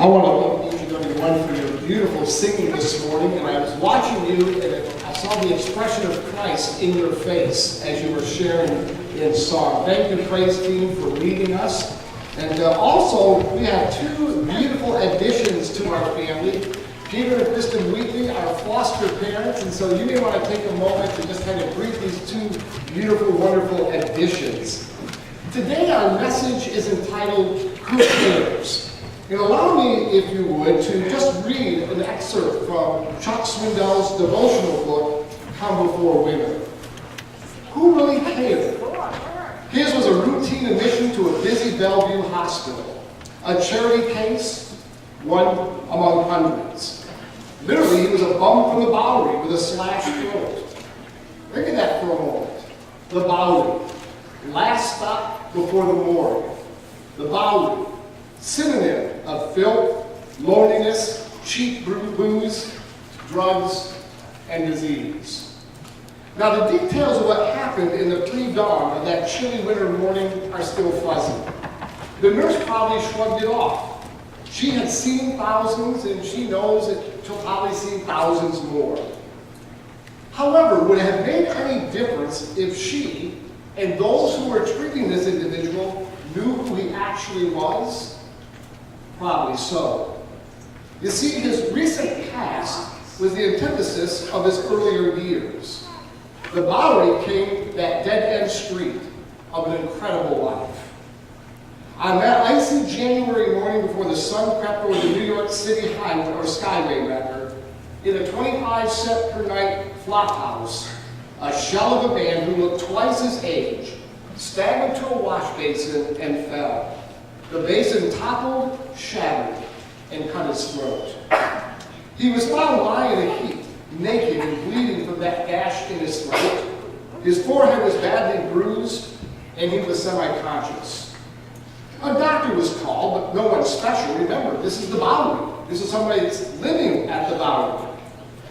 I want to thank each and every one for your beautiful singing this morning. And I was watching you, and I saw the expression of Christ in your face as you were sharing in song. Thank you, praise team, for leading us. And also, we have two beautiful additions to our family. Peter and Kristen Wheatley are foster parents, and so you may want to take a moment to just kind of greet these two beautiful, wonderful additions. Today, our message is entitled, Who Cares? And allow me, if you would, to just read an excerpt from Chuck Swindoll's devotional book, Come Before Women. Who really cared? His was a routine admission to a busy Bellevue hospital. A charity case, one among hundreds. Literally, he was a bum from the Bowery with a slashed throat. Think of that for a moment. The Bowery. Last stop before the morgue. The Bowery. Synonym of filth, loneliness, cheap booze, drugs, and disease. Now, the details of what happened in the pre-dawn of that chilly winter morning are still fuzzy. The nurse probably shrugged it off. She had seen thousands, and she knows that she'll probably see thousands more. However, would it have made any difference if she and those who were treating this individual knew who he actually was? Probably so. You see, his recent past was the antithesis of his earlier years. The Bowery came that dead-end street of an incredible life. On that icy January morning before the sun crept over the New York City highway, or skyway rather, in a 25-cent per night flop house, a shell of a man who looked twice his age staggered to a wash basin and fell. The basin toppled, shattered, and cut his throat. He was found lying in a heap, naked and bleeding from that gash in his throat. His forehead was badly bruised, and he was semi-conscious. A doctor was called, but no one special. Remember, this is the Bowery. This is somebody that's living at the Bowery.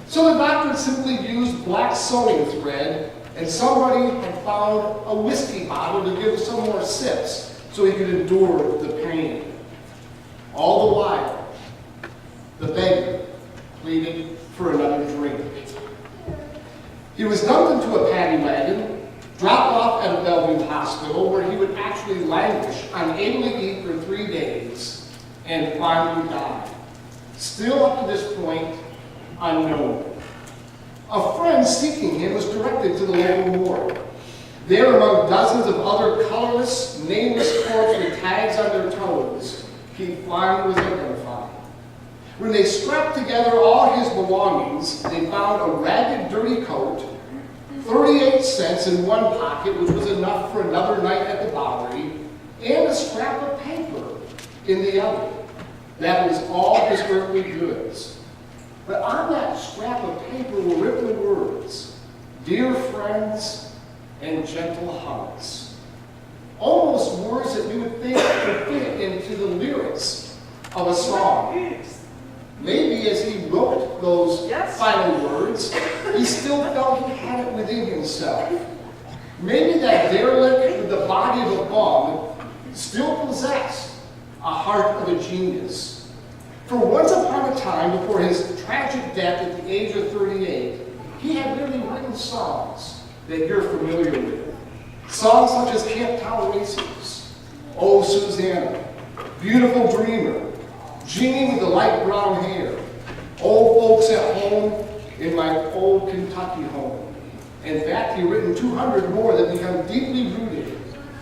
So the doctor simply used black sewing thread, and somebody had found a whiskey bottle to give some more sips so he could endure the pain. All the while, the beggar pleaded for another drink. He was dumped into a paddy wagon, dropped off at a Bellevue hospital where he would actually languish, unable to eat for 3 days, and finally died. Still up to this point, unknown. A friend seeking him was directed to the local morgue. There, among dozens of other colorless, nameless corpses with tags on their toes, he finally was identified. When they strapped together all his belongings, they found a ragged, dirty coat, 38 cents in one pocket, which was enough for another night at the Bowery, and a scrap of paper in the other. That was all his earthly goods. But on that scrap of paper were written the words, "Dear friends," and "gentle hearts." Almost words that you would think could fit into the lyrics of a song. Maybe as he wrote those final words, he still felt he had it within himself. Maybe that derelict with the body of a bum still possessed a heart of a genius. For once upon a time, before his tragic death at the age of 38, he had really written songs that you're familiar with. Songs such as Camp Tower Races, Oh Susanna, Beautiful Dreamer, Jeannie with the light brown hair, Old Folks at Home, in My Old Kentucky Home. In fact, he'd written 200 more that become deeply rooted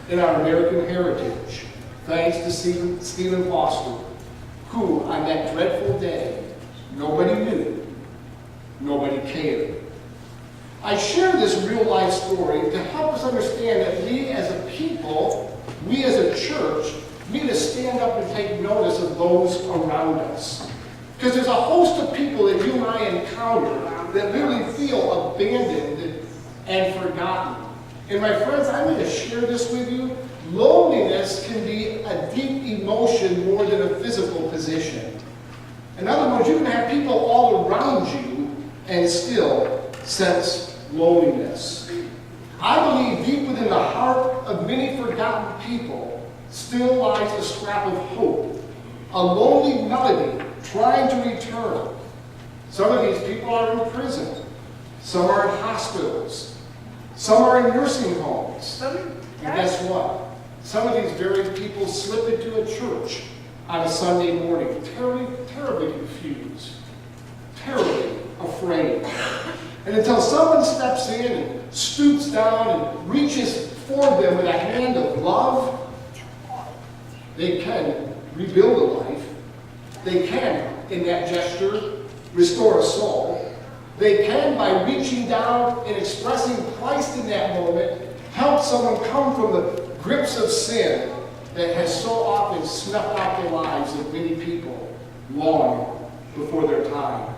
in our American heritage, thanks to Stephen Foster, who on that dreadful day, nobody knew, nobody cared. I share this real-life story to help us understand that we as a people, we as a church, need to stand up and take notice of those around us. Because there's a host of people that you and I encounter that literally feel abandoned and forgotten. And my friends, I'm going to share this with you. Loneliness can be a deep emotion more than a physical position. In other words, you can have people all around you and still sense loneliness. I believe deep within the heart of many forgotten people still lies a scrap of hope, a lonely melody trying to return. Some of these people are in prison. Some are in hospitals. Some are in nursing homes. And guess what? Some of these very people slip into a church on a Sunday morning, terribly confused, terribly afraid. And until someone steps in and stoops down and reaches for them with a hand of love, they can rebuild a life. They can, in that gesture, restore a soul. They can, by reaching down and expressing Christ in that moment, help someone come from the grips of sin that has so often snuffed out the lives of many people long before their time.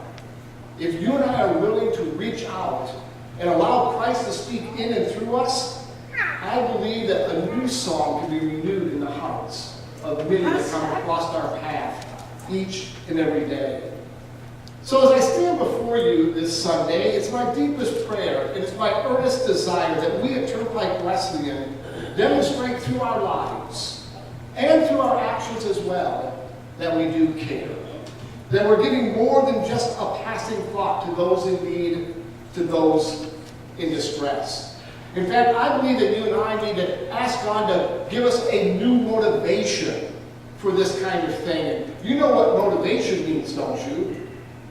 If you and I are willing to reach out and allow Christ to speak in and through us, I believe that a new song can be renewed in the hearts of many that come across our path each and every day. So as I stand before you this Sunday, it's my deepest prayer and it's my earnest desire that we at Turnpike Wesleyan demonstrate through our lives and through our actions as well that we do care. That we're giving more than just a passing thought to those in need, to those in distress. In fact, I believe that you and I need to ask God to give us a new motivation for this kind of thing. And you know what motivation means, don't you?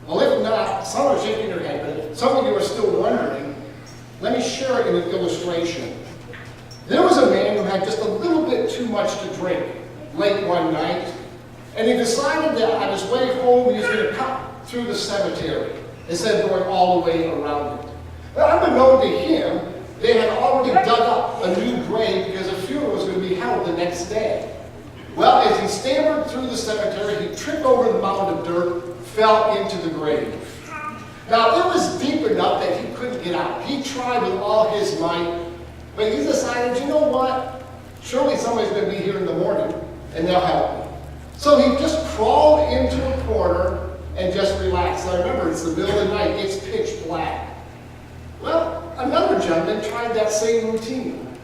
Well, if not, some are shaking their head, but if some of you are still wondering, let me share it in an illustration. There was a man who had just a little bit too much to drink late one night, and he decided that on his way home he was going to cut through the cemetery instead of going all the way around it. But unbeknown to him, they had already dug up a new grave because a funeral was going to be held the next day. Well, as he stammered through the cemetery, he tripped over the mound of dirt, fell into the grave. Now, it was deep enough that he couldn't get out. He tried with all his might, but he decided, you know what? Surely somebody's going to be here in the morning, and they'll help me. So he just crawled into a corner and just relaxed. Now remember, it's the middle of the night. It's pitch black. Well, another gentleman tried that same routine.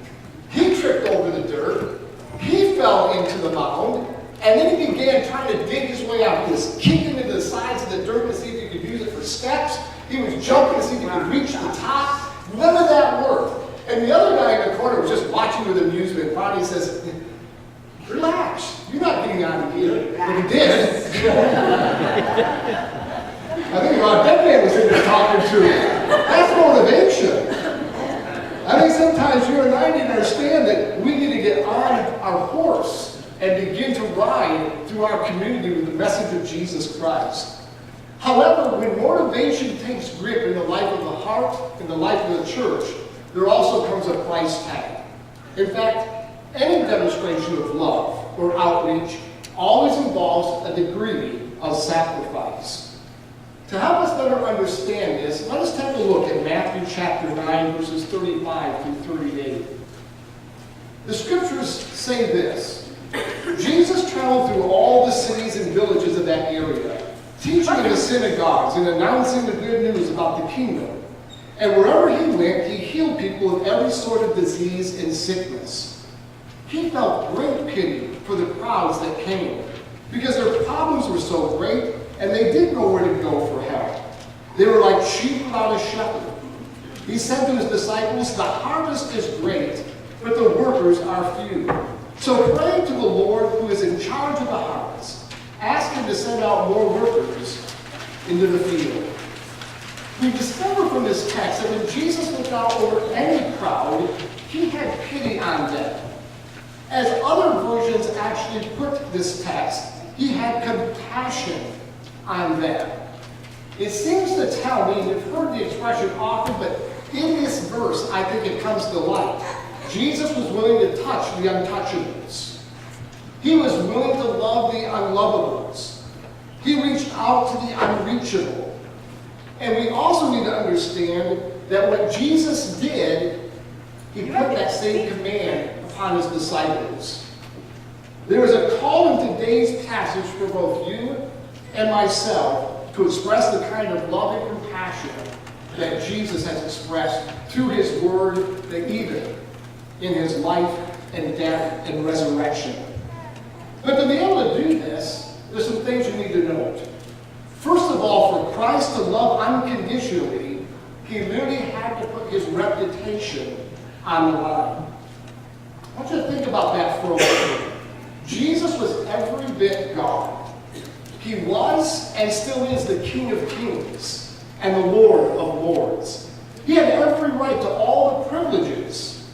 He tripped over the dirt. He fell into the mound. And then he began trying to dig his way out. He was kicking into the sides of the dirt to see if he could use it for steps. He was jumping to see if he could reach the top. None of that worked. And the other guy in the corner was just watching with amusement. Finally says, relax. You're not getting out of here. But he did. I think that man was in there talking to him. That's motivation. I think sometimes you and I need to understand that we need to get on our horse and begin to ride through our community with the message of Jesus Christ. However, when motivation takes grip in the life of the heart, in the life of the church, there also comes a price tag. In fact, any demonstration of love or outreach always involves a degree of sacrifice. To help us better understand this, let us take a look at Matthew chapter 9, verses 35 through 38. The scriptures say this: Jesus traveled through all the cities and villages of that area, teaching in the synagogues and announcing the good news about the kingdom. And wherever he went, he healed people of every sort of disease and sickness. He felt great pity for the crowds that came, because their problems were so great, and they didn't know where to go for help. They were like sheep without a shepherd. He said to his disciples, "The harvest is great, but the workers are few. So pray to the Lord who is in charge of the harvest. Ask him to send out more workers into the field." We discover from this text that when Jesus looked out over any crowd, he had pity on them. As other versions actually put this text, he had compassion on them. It seems to tell me, you've heard the expression often, but in this verse, I think it comes to light. Jesus was willing to touch the untouchables. He was willing to love the unlovables. He reached out to the unreachable. And we also need to understand that what Jesus did, he put that same command upon his disciples. There is a call in today's passage for both you and myself to express the kind of love and compassion that Jesus has expressed through his word, that even in his life and death and resurrection. But to be able to do this, the unconditionally. He literally had to put his reputation on the line. I want you to think about that for a moment. Jesus was every bit God. He was and still is the King of Kings and the Lord of Lords. He had every right to all the privileges.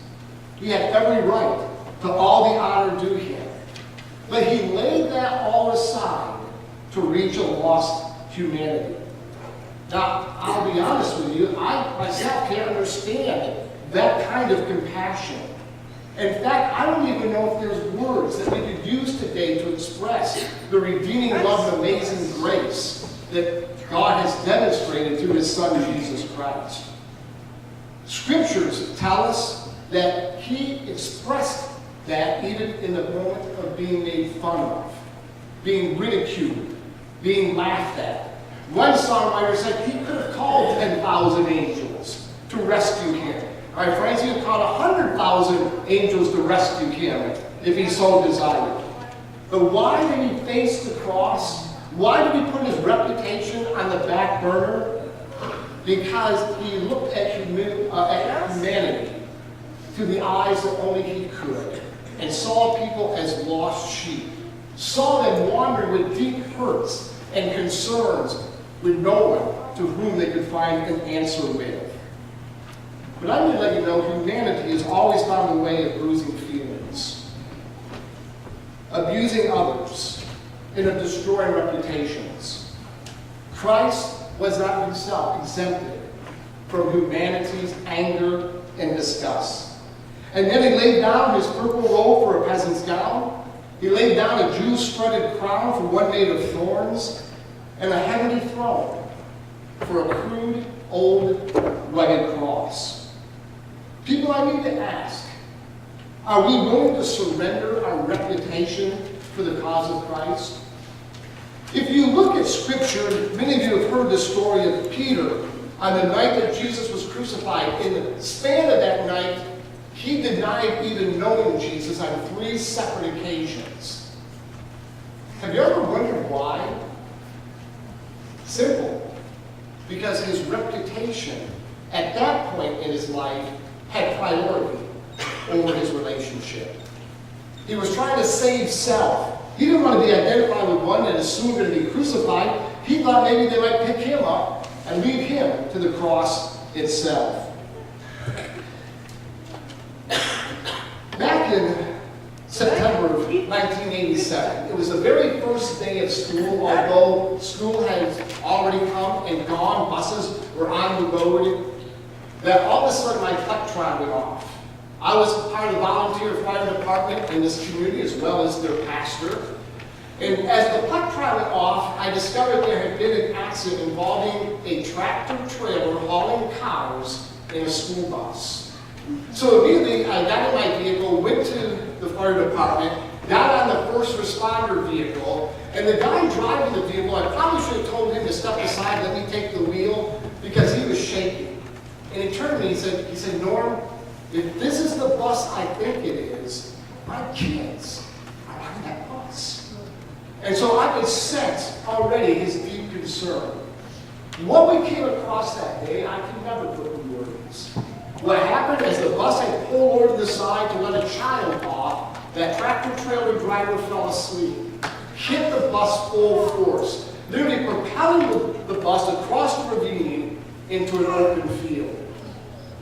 He had every right to all the honor due him. But he laid that all aside to reach a lost humanity. Now, I'll be honest with you, I myself can't understand that kind of compassion. In fact, I don't even know if there's words that we could use today to express the redeeming love and amazing grace that God has demonstrated through his Son, Jesus Christ. Scriptures tell us that he expressed that even in the moment of being made fun of, being ridiculed, being laughed at. One songwriter said he could have called 10,000 angels to rescue him. All right, friends, he could have called 100,000 angels to rescue him if he so desired. But why did he face the cross? Why did he put his reputation on the back burner? Because he looked at humanity through the eyes that only he could, and saw people as lost sheep, saw them wander with deep hurts and concerns with no one to whom they could find an answer with. But I'm going to let you know, humanity has always found a way of bruising feelings, abusing others, and of destroying reputations. Christ was not himself exempted from humanity's anger and disgust. And then he laid down his purple robe for a peasant's gown. He laid down a jewel-studded crown for one made of thorns, and a heavenly throne for a crude, old, rugged cross. People, I need to ask, are we willing to surrender our reputation for the cause of Christ? If you look at Scripture, many of you have heard the story of Peter on the night that Jesus was crucified. In the span of that night, he denied even knowing Jesus on 3 separate occasions. Have you ever wondered why? Simple. Because his reputation at that point in his life had priority over his relationship. He was trying to save self. He didn't want to be identified with one that is soon going to be crucified. He thought maybe they might pick him up and lead him to the cross itself. Back in September of 1987, it was the very first day of school, although school had already come and gone, buses were on the road, that all of a sudden my plectron went off. I was part of the volunteer fire department in this community as well as their pastor. And as the plectron went off, I discovered there had been an accident involving a tractor trailer hauling cars in a school bus. So immediately I got in my vehicle, went to the fire department, got on the first responder vehicle, and the guy driving the vehicle, I probably should have told him to step aside, let me take the wheel, because he was shaking. And he turned to me, he said, Norm, if this is the bus I think it is, my kids are on that bus. And so I could sense already his deep concern. What we came across that day, I can never put in words. What happened is the bus had pulled over to the side to let a child off. That tractor trailer driver fell asleep, hit the bus full force, literally propelling the bus across the ravine into an open field.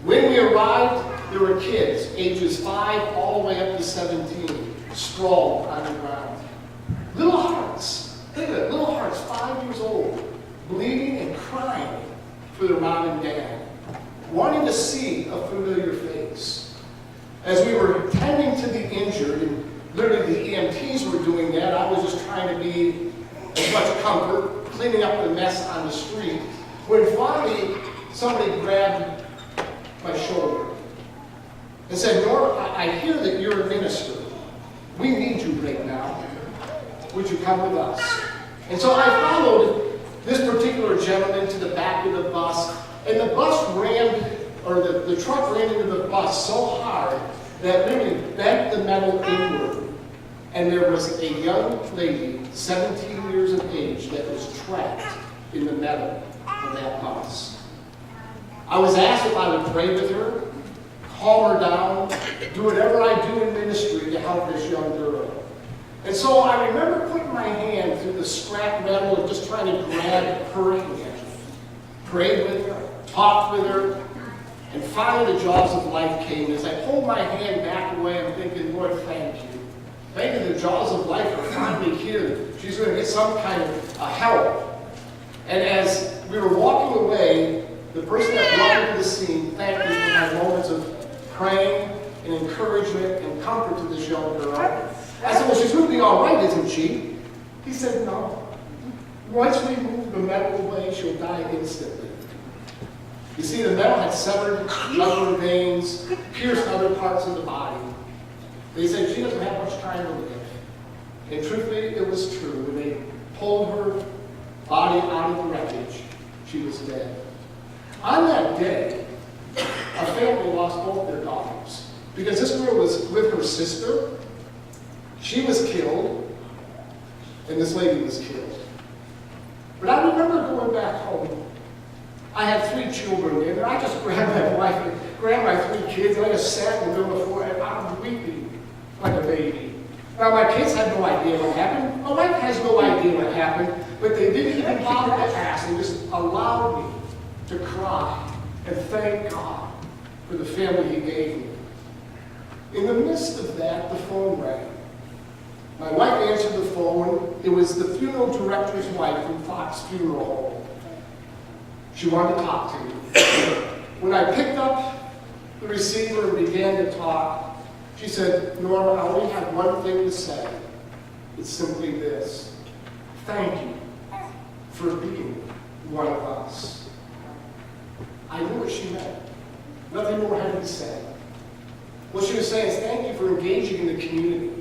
When we arrived, there were kids, ages 5 all the way up to 17, sprawled on the ground. Little hearts, think of it, little hearts, 5 years old, bleeding and crying for their mom and dad, wanting to see a familiar face. As we were tending to the injured, and literally the EMTs were doing that, I was just trying to be as much comfort, cleaning up the mess on the street, when finally somebody grabbed my shoulder and said, Norm, I hear that you're a minister. We need you right now. Would you come with us? And so I followed this particular gentleman to the back of the bus, and the bus ran, or the truck ran into the bus so hard that literally bent the metal inward. And there was a young lady, 17 years of age, that was trapped in the metal. for that loss. I was asked if I would pray with her, calm her down, do whatever I do in ministry to help this young girl. And so I remember putting my hand through the scrap metal and just trying to grab her hand, prayed with her, talked with her, and finally the jaws of life came. As I pulled my hand back away, I'm thinking, Lord, thank you. Thank you, the jaws of life are finally here. She's going to get some kind of help. And as we were walking away, the person that brought me to the scene thanked me for my moments of praying and encouragement and comfort to this young girl. I said, well, she's going to be all right, isn't she? He said, no. Once we move the metal away, she'll die instantly. You see, the metal had severed jugular veins, pierced other parts of the body. They said she doesn't have much time to live. And truthfully, it was true. When they pulled her body out of the wreckage, she was dead. On that day, a family lost both their daughters. Because this girl was with her sister. She was killed, and this lady was killed. But I remember going back home. I had 3 children, and I just grabbed my wife and grabbed my 3 kids, and I just sat in the middle of the floor, and I'm weeping like a baby. Now, my kids had no idea what happened. My wife has no idea what happened, but they didn't even bother to ask. They just allowed me to cry and thank God for the family He gave me. In the midst of that, the phone rang. My wife answered the phone. It was the funeral director's wife from Fox Funeral Home. She wanted to talk to me. When I picked up the receiver and began to talk, she said, Norm, I only have one thing to say. It's simply this. Thank you for being one of us. I knew what she meant. Nothing more had to be said. What she was saying is thank you for engaging in the community.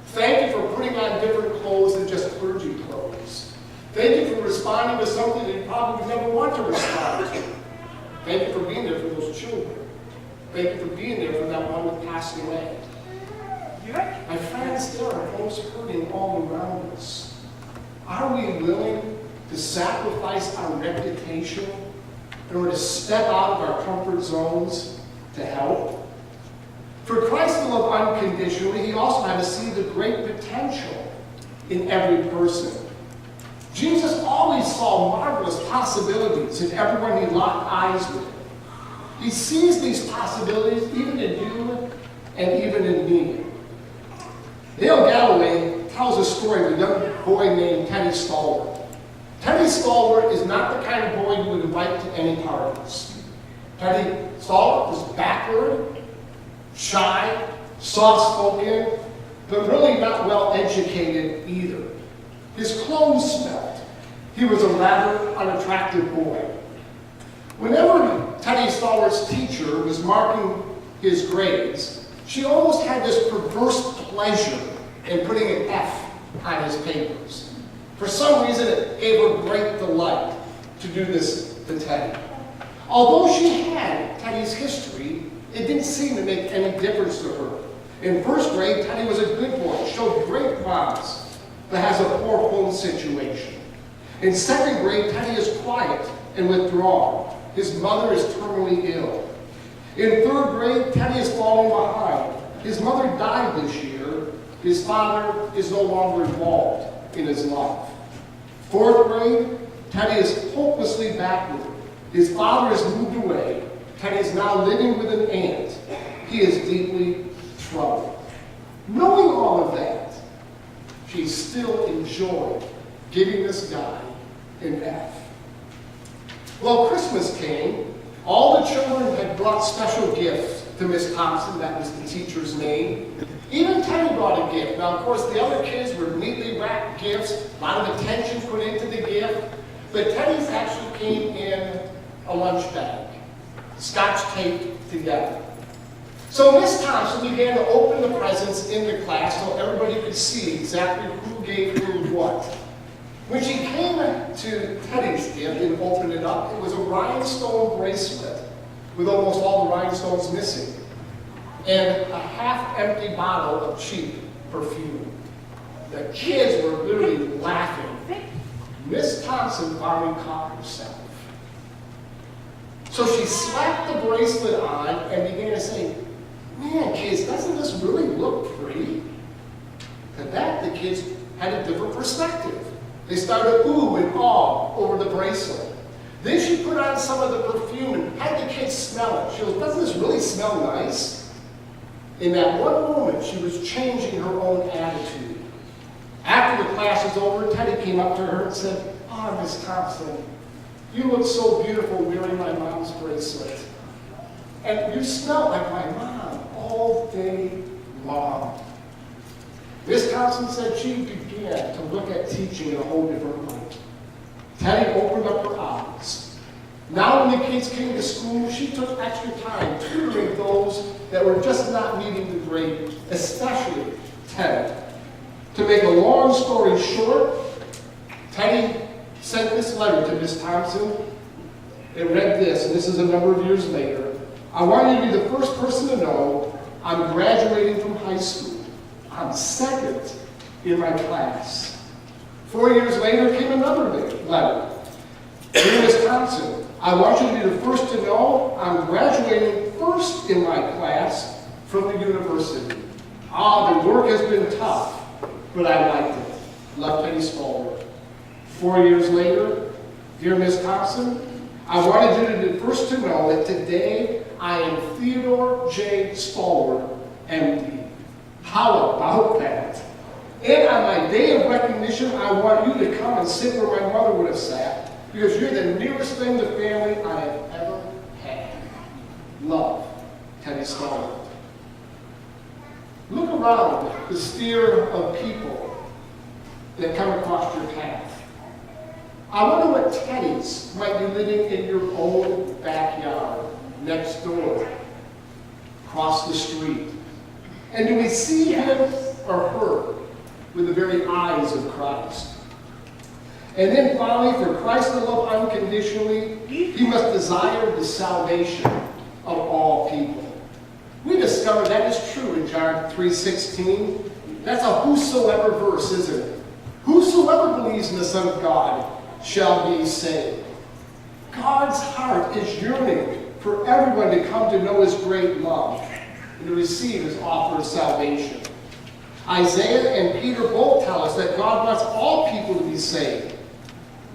Thank you for putting on different clothes than just clergy clothes. Thank you for responding to something that you probably would never want to respond to. Thank you for being there for those children. Thank you for being there for that one that passed away. My friends, there are folks hurting all around us. Are we willing to sacrifice our reputation in order to step out of our comfort zones to help? For Christ to love unconditionally, He also had to see the great potential in every person. Jesus always saw marvelous possibilities in everyone He locked eyes with. He sees these possibilities even in you and even in me. Dale Galloway tells a story of a young boy named Teddy Stalwart. Teddy Stalwart is not the kind of boy you would invite to any parties. Teddy Stalwart was backward, shy, soft-spoken, but really not well educated either. His clothes smelled. He was a rather unattractive boy. Whenever Teddy Stalwart's teacher was marking his grades, she almost had this perverse pleasure in putting an F on his papers. For some reason, it gave her great delight to do this to Teddy. Although she had Teddy's history, it didn't seem to make any difference to her. In first grade, Teddy was a good boy, showed great promise, but has a poor home situation. In second grade, Teddy is quiet and withdrawn. His mother is terminally ill. In third grade, Teddy is falling behind. His mother died this year. His father is no longer involved in his life. Fourth grade, Teddy is hopelessly backward. His father has moved away. Teddy is now living with an aunt. He is deeply troubled. Knowing all of that, she still enjoyed giving this guy an F. Well, Christmas came. All the children had brought special gifts to Miss Thompson. That was the teacher's name. Even Teddy brought a gift. Now, of course, the other kids were neatly wrapped gifts, a lot of attention put into the gift. But Teddy's actually came in a lunch bag, scotch taped together. So Miss Thompson began to open the presents in the class so everybody could see exactly who gave who what. When she came to Teddy's gift and opened it up, it was a rhinestone bracelet with almost all the rhinestones missing, and a half-empty bottle of cheap perfume. The kids were literally laughing. Miss Thompson finally caught herself. So she slapped the bracelet on and began to say, "Man, kids, doesn't this really look pretty?" To that, the kids had a different perspective. They started ooh and awe over the bracelet. Then she put on some of the perfume and had the kids smell it. She goes, "Doesn't this really smell nice?" In that one moment, she was changing her own attitude. After the class was over, Teddy came up to her and said, "Oh, Miss Thompson, you look so beautiful wearing my mom's bracelet. And you smell like my mom all day long." Miss Thompson said she began to look at teaching in a whole different light. Teddy opened up her eyes. Now when the kids came to school, she took extra time tutoring those that were just not meeting the grade, especially Teddy. To make a long story short, Teddy sent this letter to Miss Thompson. It read this, and this is a number of years later. "I want you to be the first person to know I'm graduating from high school. I'm second in my class." 4 years later came another letter. "Dear Miss Thompson, I want you to be the first to know I'm graduating first in my class from the university. The work has been tough, but I liked it. Love, Teddy Spallworth." 4 years later, "Dear Miss Thompson, I wanted you to be the first to know that today I am Theodore J. Spallworth, MD. How about that? And on my day of recognition, I want you to come and sit where my mother would have sat, because you're the nearest thing to family I have ever had. Love, Teddy Spallworth." Look around the sphere of people that come across your path. I wonder what Teddies might be living in your own backyard, next door, across the street. And do we see him or her with the very eyes of Christ? And then finally, for Christ to love unconditionally, he must desire the salvation of all people. We discovered that is true in John 3:16. That's a whosoever verse, isn't it? Whosoever believes in the Son of God shall be saved. God's heart is yearning for everyone to come to know his great love and to receive his offer of salvation. Isaiah and Peter both tell us that God wants all people to be saved.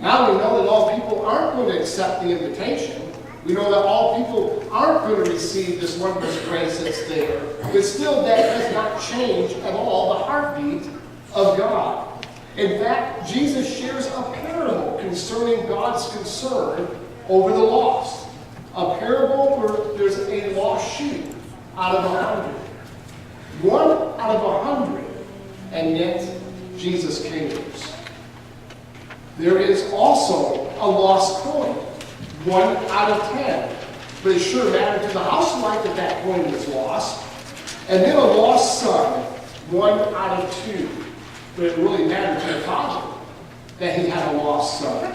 Now we know that all people aren't going to accept the invitation. We know that all people aren't going to receive this wondrous grace that's there. But still, that does not change at all the heartbeat of God. In fact, Jesus shares a parable concerning God's concern over the lost. A parable where there's a lost sheep out of 100. 1 out of 100, and yet Jesus cares. There is also a lost coin, 1 out of 10. But it sure mattered to the housewife that that coin was lost. And then a lost son, 1 out of 2. But it really mattered to the father that he had a lost son.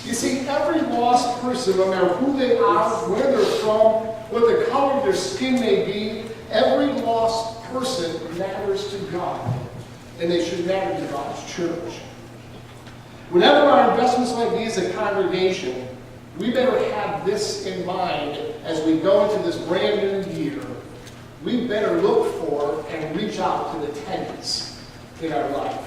You see, every lost person, no matter who they are, where they're from, what the color of their skin may be, every lost person matters to God. And they should matter to God's church. Whenever our investments like these as a congregation, we better have this in mind as we go into this brand new year. We better look for and reach out to the Teddies in our life.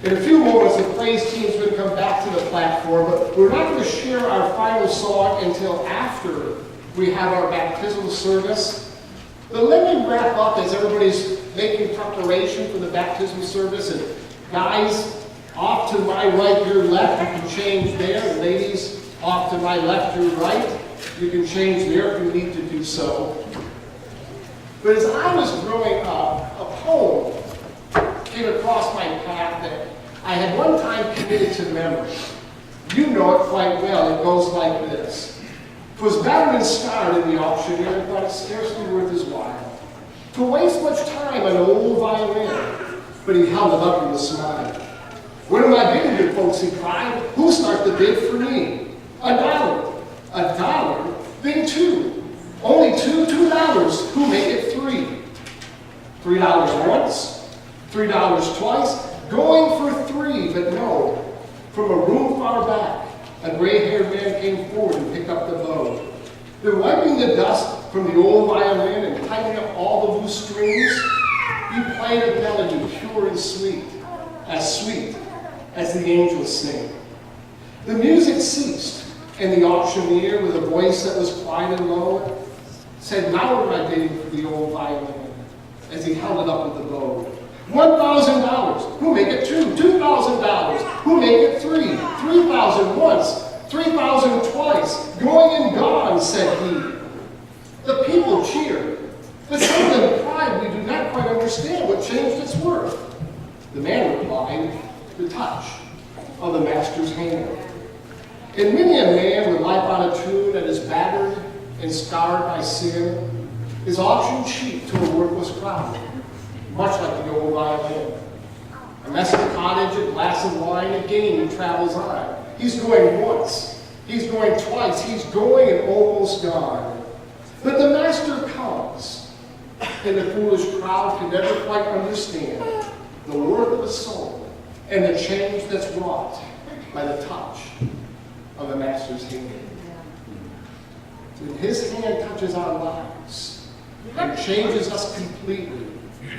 In a few moments, the praise team's going to come back to the platform, but we're not going to share our final song until after we have our baptismal service. But let me wrap up as everybody's making preparation for the baptismal service. And guys, off to my right, your left, you can change there. And ladies, off to my left, your right, you can change there if you need to do so. But as I was growing up, a poem came across my path that I had one time committed to memory. You know it quite well. It goes like this. "'Twas battered and scarred in the auctioneer, thought it scarcely worth his while to waste much time on an old violin, but he held it up with a smile. What am I bidding you, folks, he cried. Who'll start the bid for me? $1. $1? Then 2. Only $2. Who make it 3? $3 once, $3 twice, going for 3, but no. From a room far back, A gray-haired man came forward and picked up the bow. Then wiping the dust from the old violin and tightening up all the loose strings, he played a melody pure and sweet as the angels sing. The music ceased, and the auctioneer, with a voice that was quiet and low, said, "Now am I bidding for the old violin," as he held it up with the bow. $1,000. Who make it two? $2,000. Who make it three? 3,000 once. 3,000 twice. Going and gone, said he. The people cheered, but some of them cried, "We do not quite understand what changed its worth." The man replied, "The touch of the master's hand." And many a man with life out of tune and is battered and scarred by sin is auctioned cheap to a worthless crowd, much like the old violin. A mess of cottage, a glass of wine, again he travels on. He's going once, he's going twice, he's going and almost gone. But the master comes, and the foolish crowd can never quite understand the worth of a soul and the change that's wrought by the touch of the master's hand. When his hand touches our lives and changes us completely,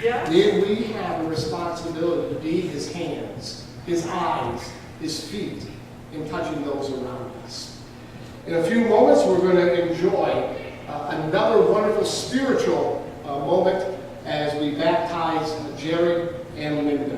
then we have a responsibility to be his hands, his eyes, his feet, in touching those around us. In a few moments, we're going to enjoy another wonderful spiritual moment as we baptize Jerry and Linda.